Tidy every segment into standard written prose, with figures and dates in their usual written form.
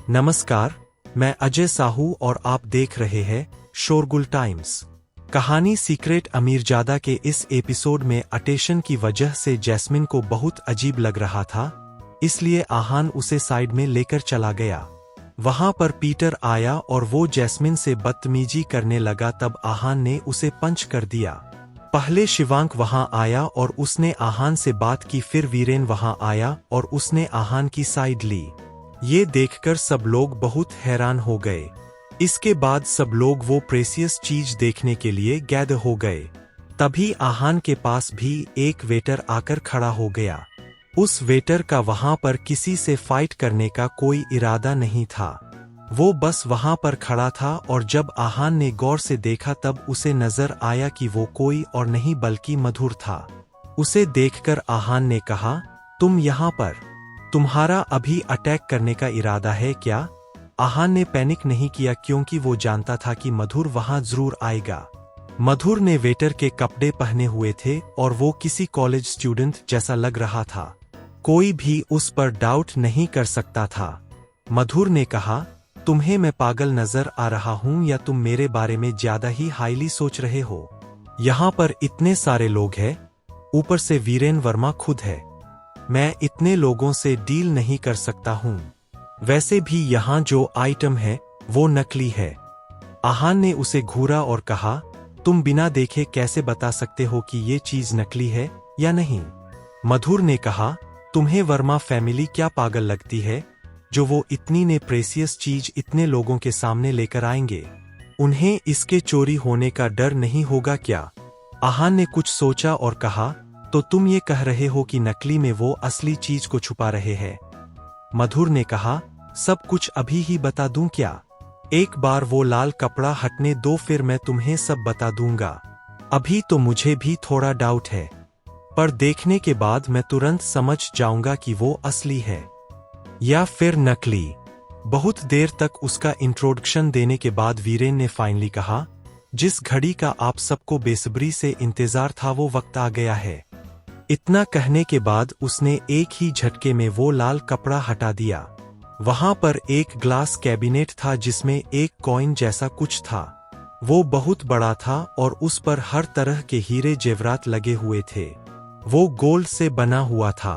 नमस्कार, मैं अजय साहू और आप देख रहे हैं शोरगुल टाइम्स। कहानी सीक्रेट अमीरजादा के इस एपिसोड में अटेंशन की वजह से जैस्मिन को बहुत अजीब लग रहा था, इसलिए आहान उसे साइड में लेकर चला गया। वहां पर पीटर आया और वो जैस्मिन से बदतमीजी करने लगा, तब आहान ने उसे पंच कर दिया। पहले शिवांक वहां आया और उसने आहान से बात की, फिर वीरेन वहां आया और उसने आहान की साइड ली। ये देखकर सब लोग बहुत हैरान हो गए। इसके बाद सब लोग वो प्रेसियस चीज देखने के लिए गैदर हो गए। तभी आहान के पास भी एक वेटर आकर खड़ा हो गया। उस वेटर का वहां पर किसी से फाइट करने का कोई इरादा नहीं था, वो बस वहां पर खड़ा था। और जब आहान ने गौर से देखा तब उसे नजर आया कि वो कोई और नहीं बल्कि मधुर था। उसे देखकर आहान ने कहा, तुम यहाँ पर, तुम्हारा अभी अटैक करने का इरादा है क्या? आहान ने पैनिक नहीं किया क्योंकि वो जानता था कि मधुर वहां जरूर आएगा। मधुर ने वेटर के कपड़े पहने हुए थे और वो किसी कॉलेज स्टूडेंट जैसा लग रहा था। कोई भी उस पर डाउट नहीं कर सकता था। मधुर ने कहा, तुम्हें मैं पागल नजर आ रहा हूं या तुम मेरे बारे में ज्यादा ही हाईली सोच रहे हो? यहाँ पर इतने सारे लोग हैं, ऊपर से वीरेन वर्मा खुद है। मैं इतने लोगों से डील नहीं कर सकता हूँ। वैसे भी यहाँ जो आइटम है वो नकली है। आहान ने उसे घूरा और कहा, तुम बिना देखे कैसे बता सकते हो कि ये चीज नकली है या नहीं? मधुर ने कहा, तुम्हें वर्मा फैमिली क्या पागल लगती है जो वो इतनी ने प्रेसियस चीज इतने लोगों के सामने लेकर आएंगे? उन्हें इसके चोरी होने का डर नहीं होगा क्या? आहान ने कुछ सोचा और कहा, तो तुम ये कह रहे हो कि नकली में वो असली चीज को छुपा रहे हैं? मधुर ने कहा, सब कुछ अभी ही बता दूं क्या? एक बार वो लाल कपड़ा हटने दो, फिर मैं तुम्हें सब बता दूंगा। अभी तो मुझे भी थोड़ा डाउट है, पर देखने के बाद मैं तुरंत समझ जाऊंगा कि वो असली है या फिर नकली। बहुत देर तक उसका इंट्रोडक्शन देने के बाद वीरेन ने फाइनली कहा, जिस घड़ी का आप सबको बेसब्री से इंतजार था वो वक्त आ गया है। इतना कहने के बाद उसने एक ही झटके में वो लाल कपड़ा हटा दिया। वहां पर एक ग्लास कैबिनेट था जिसमें एक कॉइन जैसा कुछ था। वो बहुत बड़ा था और उस पर हर तरह के हीरे जेवरात लगे हुए थे। वो गोल्ड से बना हुआ था।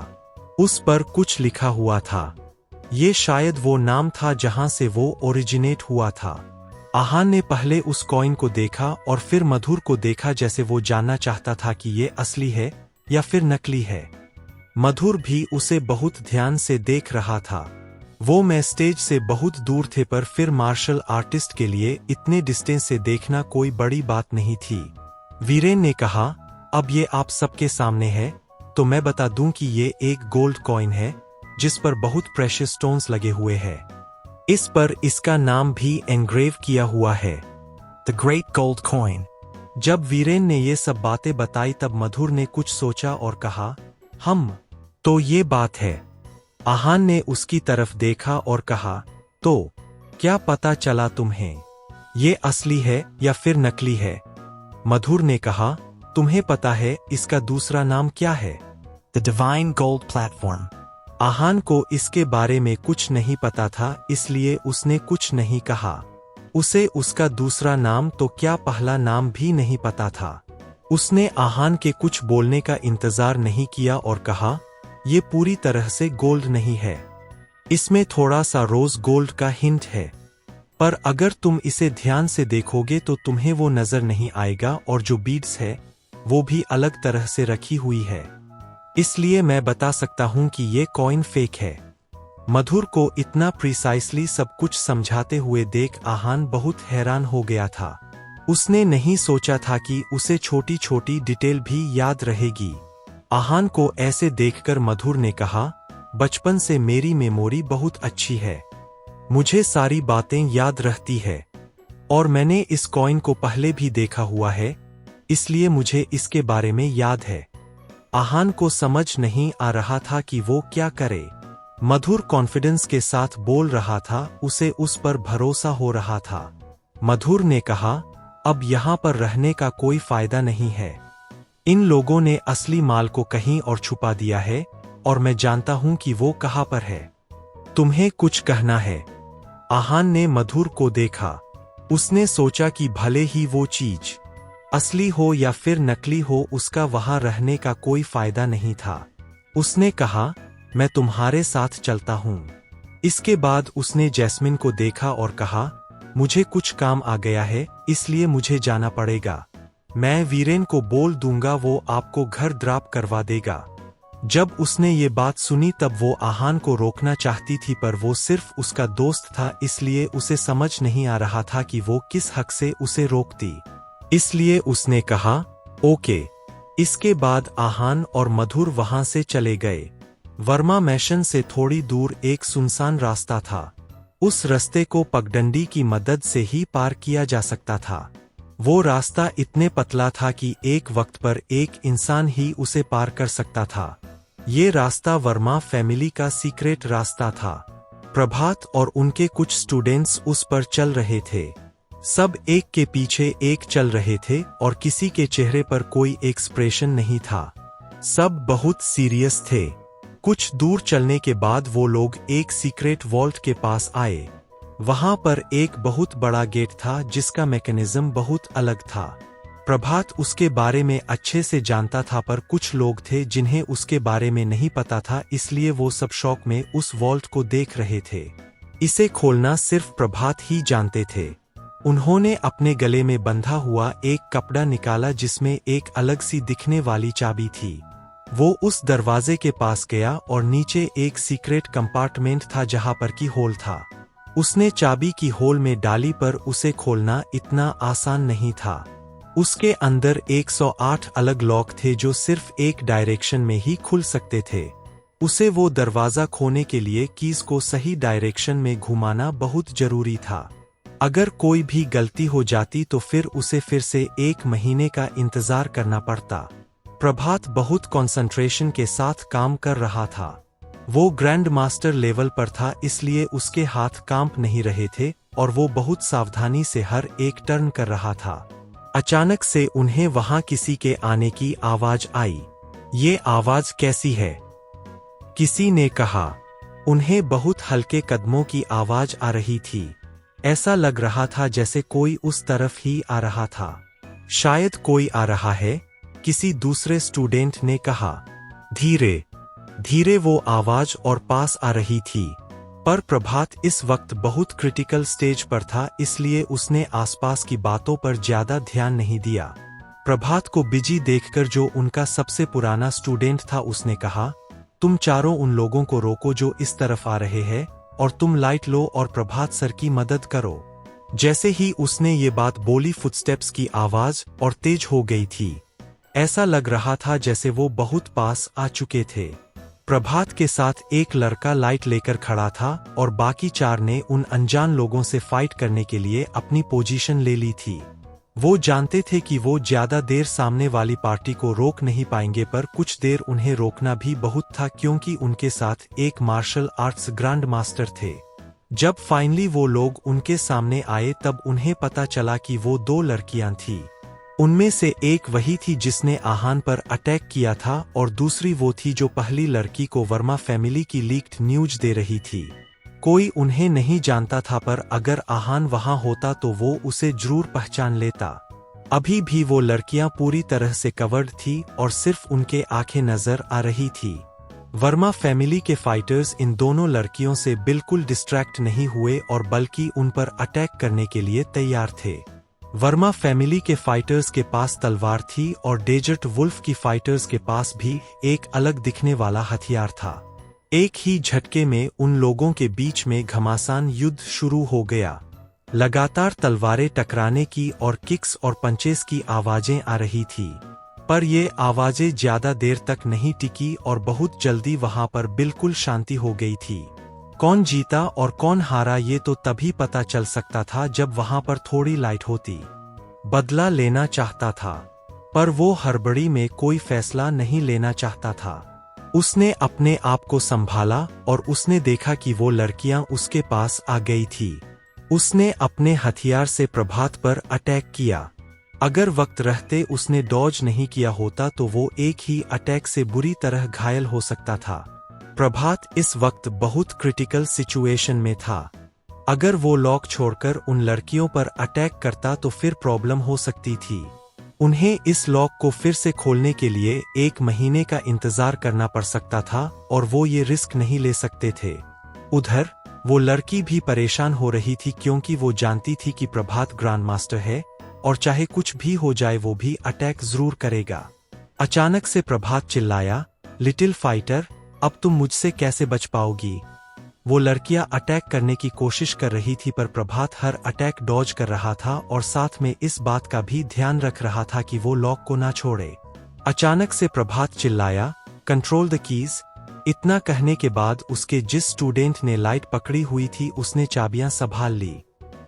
उस पर कुछ लिखा हुआ था। ये शायद वो नाम था जहां से वो ओरिजिनेट हुआ था। आहान ने पहले उस कॉइन को देखा और फिर मधुर को देखा, जैसे वो जानना चाहता था कि ये असली है या फिर नकली है। मधुर भी उसे बहुत ध्यान से देख रहा था। वो मैं स्टेज से बहुत दूर थे, पर फिर मार्शल आर्टिस्ट के लिए इतने डिस्टेंस से देखना कोई बड़ी बात नहीं थी। वीरेन ने कहा, अब ये आप सबके सामने है तो मैं बता दूं कि ये एक गोल्ड कॉइन है जिस पर बहुत प्रेशियस स्टोन्स लगे हुए हैं। इस पर इसका नाम भी एनग्रेव किया हुआ है, द ग्रेट गोल्ड कॉइन। जब वीरेन ने ये सब बातें बताई तब मधुर ने कुछ सोचा और कहा, हम तो ये बात है। आहान ने उसकी तरफ देखा और कहा, तो क्या पता चला तुम्हें ये असली है या फिर नकली है? मधुर ने कहा, तुम्हें पता है इसका दूसरा नाम क्या है? The divine gold platform. Aahan को इसके बारे में कुछ नहीं पता था, इसलिए उसने कुछ नहीं कहा। उसे उसका दूसरा नाम तो क्या पहला नाम भी नहीं पता था। उसने आहान के कुछ बोलने का इंतजार नहीं किया और कहा, ये पूरी तरह से गोल्ड नहीं है, इसमें थोड़ा सा रोज गोल्ड का हिंट है, पर अगर तुम इसे ध्यान से देखोगे तो तुम्हें वो नजर नहीं आएगा, और जो बीड्स है वो भी अलग तरह से रखी हुई है, इसलिए मैं बता सकता हूं कि ये कॉइन फेक है। मधुर को इतना प्रिसाइसली सब कुछ समझाते हुए देख आहान बहुत हैरान हो गया था। उसने नहीं सोचा था कि उसे छोटी छोटी डिटेल भी याद रहेगी। आहान को ऐसे देखकर मधुर ने कहा, बचपन से मेरी मेमोरी बहुत अच्छी है, मुझे सारी बातें याद रहती है, और मैंने इस कॉइन को पहले भी देखा हुआ है, इसलिए मुझे इसके बारे में याद है। आहान को समझ नहीं आ रहा था कि वो क्या करे। मधुर कॉन्फिडेंस के साथ बोल रहा था, उसे उस पर भरोसा हो रहा था। मधुर ने कहा, अब यहाँ पर रहने का कोई फायदा नहीं है। इन लोगों ने असली माल को कहीं और छुपा दिया है और मैं जानता हूं कि वो कहाँ पर है। तुम्हें कुछ कहना है? आहान ने मधुर को देखा। उसने सोचा कि भले ही वो चीज असली हो या फिर नकली हो, उसका वहां रहने का कोई फायदा नहीं था। उसने कहा, मैं तुम्हारे साथ चलता हूं। इसके बाद उसने जैस्मिन को देखा और कहा, मुझे कुछ काम आ गया है, इसलिए मुझे जाना पड़ेगा। मैं वीरेन को बोल दूंगा, वो आपको घर ड्रॉप करवा देगा। जब उसने ये बात सुनी तब वो आहान को रोकना चाहती थी, पर वो सिर्फ उसका दोस्त था, इसलिए उसे समझ नहीं आ रहा था कि वो किस हक से उसे रोकती। इसलिए उसने कहा, ओके। इसके बाद आहान और मधुर वहां से चले गए। वर्मा मैशन से थोड़ी दूर एक सुनसान रास्ता था। उस रास्ते को पगडंडी की मदद से ही पार किया जा सकता था। वो रास्ता इतने पतला था कि एक वक्त पर एक इंसान ही उसे पार कर सकता था। ये रास्ता वर्मा फैमिली का सीक्रेट रास्ता था। प्रभात और उनके कुछ स्टूडेंट्स उस पर चल रहे थे। सब एक के पीछे एक चल रहे थे और किसी के चेहरे पर कोई एक्सप्रेशन नहीं था। सब बहुत सीरियस थे। कुछ दूर चलने के बाद वो लोग एक सीक्रेट वॉल्ट के पास आए। वहां पर एक बहुत बड़ा गेट था जिसका मैकेनिज्म बहुत अलग था। प्रभात उसके बारे में अच्छे से जानता था, पर कुछ लोग थे जिन्हें उसके बारे में नहीं पता था, इसलिए वो सब शौक में उस वॉल्ट को देख रहे थे। इसे खोलना सिर्फ प्रभात ही जानते थे। उन्होंने अपने गले में बंधा हुआ एक कपड़ा निकाला जिसमें एक अलग सी दिखने वाली चाबी थी। वो उस दरवाजे के पास गया और नीचे एक सीक्रेट कंपार्टमेंट था जहां पर की होल था। उसने चाबी की होल में डाली, पर उसे खोलना इतना आसान नहीं था। उसके अंदर 108 अलग लॉक थे जो सिर्फ एक डायरेक्शन में ही खुल सकते थे। उसे वो दरवाजा खोलने के लिए कीज को सही डायरेक्शन में घुमाना बहुत जरूरी था। अगर कोई भी गलती हो जाती तो फिर उसे फिर से 1 महीने का इंतजार करना पड़ता। प्रभात बहुत कंसंट्रेशन के साथ काम कर रहा था। वो ग्रैंड मास्टर लेवल पर था, इसलिए उसके हाथ कांप नहीं रहे थे और वो बहुत सावधानी से हर एक टर्न कर रहा था। अचानक से उन्हें वहां किसी के आने की आवाज आई। ये आवाज कैसी है? किसी ने कहा। उन्हें बहुत हल्के कदमों की आवाज आ रही थी। ऐसा लग रहा था जैसे कोई उस तरफ ही आ रहा था। शायद कोई आ रहा है, किसी दूसरे स्टूडेंट ने कहा। धीरे धीरे वो आवाज और पास आ रही थी, पर प्रभात इस वक्त बहुत क्रिटिकल स्टेज पर था, इसलिए उसने आसपास की बातों पर ज्यादा ध्यान नहीं दिया। प्रभात को बिजी देखकर जो उनका सबसे पुराना स्टूडेंट था उसने कहा, तुम चारों उन लोगों को रोको जो इस तरफ आ रहे हैं, और तुम लाइट लो और प्रभात सर की मदद करो। जैसे ही उसने ये बात बोली, फुटस्टेप्स की आवाज और तेज हो गई थी। ऐसा लग रहा था जैसे वो बहुत पास आ चुके थे। प्रभात के साथ एक लड़का लाइट लेकर खड़ा था और बाकी 4 ने उन अनजान लोगों से फाइट करने के लिए अपनी पोजीशन ले ली थी। वो जानते थे कि वो ज्यादा देर सामने वाली पार्टी को रोक नहीं पाएंगे, पर कुछ देर उन्हें रोकना भी बहुत था क्योंकि उनके साथ एक मार्शल आर्ट्स ग्रैंड मास्टर थे। जब फाइनली वो लोग उनके सामने आए तब उन्हें पता चला कि वो 2 लड़कियां थीं। उनमें से एक वही थी जिसने आहान पर अटैक किया था और दूसरी वो थी जो पहली लड़की को वर्मा फैमिली की लीक्ड न्यूज दे रही थी। कोई उन्हें नहीं जानता था, पर अगर आहान वहां होता तो वो उसे जरूर पहचान लेता। अभी भी वो लड़कियां पूरी तरह से कवर्ड थी और सिर्फ उनके आंखें नजर आ रही थी। वर्मा फैमिली के फाइटर्स इन दोनों लड़कियों से बिल्कुल डिस्ट्रैक्ट नहीं हुए और बल्कि उन पर अटैक करने के लिए तैयार थे। वर्मा फैमिली के फाइटर्स के पास तलवार थी और डेजर्ट वुल्फ की फाइटर्स के पास भी एक अलग दिखने वाला हथियार था। एक ही झटके में उन लोगों के बीच में घमासान युद्ध शुरू हो गया। लगातार तलवारें टकराने की और किक्स और पंचेस की आवाजें आ रही थी, पर ये आवाजें ज्यादा देर तक नहीं टिकी और बहुत जल्दी वहां पर बिल्कुल शांति हो गई थी। कौन जीता और कौन हारा ये तो तभी पता चल सकता था जब वहां पर थोड़ी लाइट होती। बदला लेना चाहता था, पर वो हड़बड़ी में कोई फैसला नहीं लेना चाहता था। उसने अपने आप को संभाला और उसने देखा कि वो लड़कियां उसके पास आ गई थी। उसने अपने हथियार से प्रभात पर अटैक किया। अगर वक्त रहते उसने डॉज नहीं किया होता तो वो एक ही अटैक से बुरी तरह घायल हो सकता था। प्रभात इस वक्त बहुत क्रिटिकल सिचुएशन में था। अगर वो लॉक छोड़कर उन लड़कियों पर अटैक करता तो फिर प्रॉब्लम हो सकती थी। उन्हें इस लॉक को फिर से खोलने के लिए 1 महीने का इंतजार करना पड़ सकता था और वो ये रिस्क नहीं ले सकते थे। उधर वो लड़की भी परेशान हो रही थी क्योंकि वो जानती थी कि प्रभात ग्रैंड मास्टर है और चाहे कुछ भी हो जाए वो भी अटैक जरूर करेगा। अचानक से प्रभात चिल्लाया, लिटिल फाइटर, अब तुम मुझसे कैसे बच पाओगी? वो लड़कियां अटैक करने की कोशिश कर रही थी पर प्रभात हर अटैक डॉज कर रहा था और साथ में इस बात का भी ध्यान रख रहा था कि वो लॉक को ना छोड़े। अचानक से प्रभात चिल्लाया, कंट्रोल द कीज। इतना कहने के बाद उसके जिस स्टूडेंट ने लाइट पकड़ी हुई थी उसने चाबियां संभाल ली।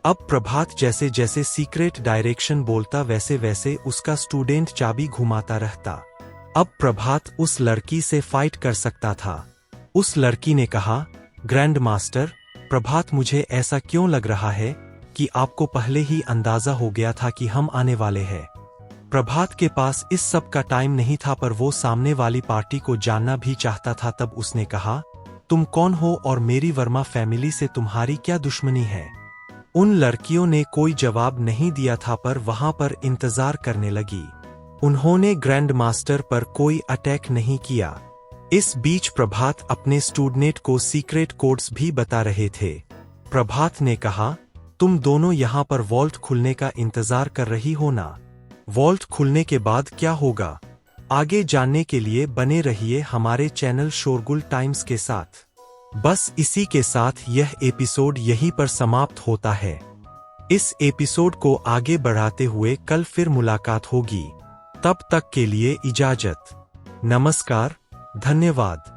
अब प्रभात जैसे जैसे सीक्रेट डायरेक्शन बोलता वैसे वैसे उसका स्टूडेंट चाबी घुमाता रहता। अब प्रभात उस लड़की से फाइट कर सकता था। उस लड़की ने कहा, ग्रैंड मास्टर प्रभात, मुझे ऐसा क्यों लग रहा है कि आपको पहले ही अंदाजा हो गया था कि हम आने वाले हैं। प्रभात के पास इस सब का टाइम नहीं था पर वो सामने वाली पार्टी को जानना भी चाहता था। तब उसने कहा, तुम कौन हो और मेरी वर्मा फैमिली से तुम्हारी क्या दुश्मनी है? उन लड़कियों ने कोई जवाब नहीं दिया था पर वहां पर इंतजार करने लगी। उन्होंने ग्रैंड मास्टर पर कोई अटैक नहीं किया। इस बीच प्रभात अपने स्टूडेंट को सीक्रेट कोड्स भी बता रहे थे। प्रभात ने कहा, तुम दोनों यहाँ पर वॉल्ट खुलने का इंतजार कर रही हो ना? वॉल्ट खुलने के बाद क्या होगा? आगे जानने के लिए बने रहिए हमारे चैनल शोरगुल टाइम्स के साथ। बस इसी के साथ यह एपिसोड यहीं पर समाप्त होता है। इस एपिसोड को आगे बढ़ाते हुए कल फिर मुलाकात होगी। तब तक के लिए इजाजत। नमस्कार, धन्यवाद।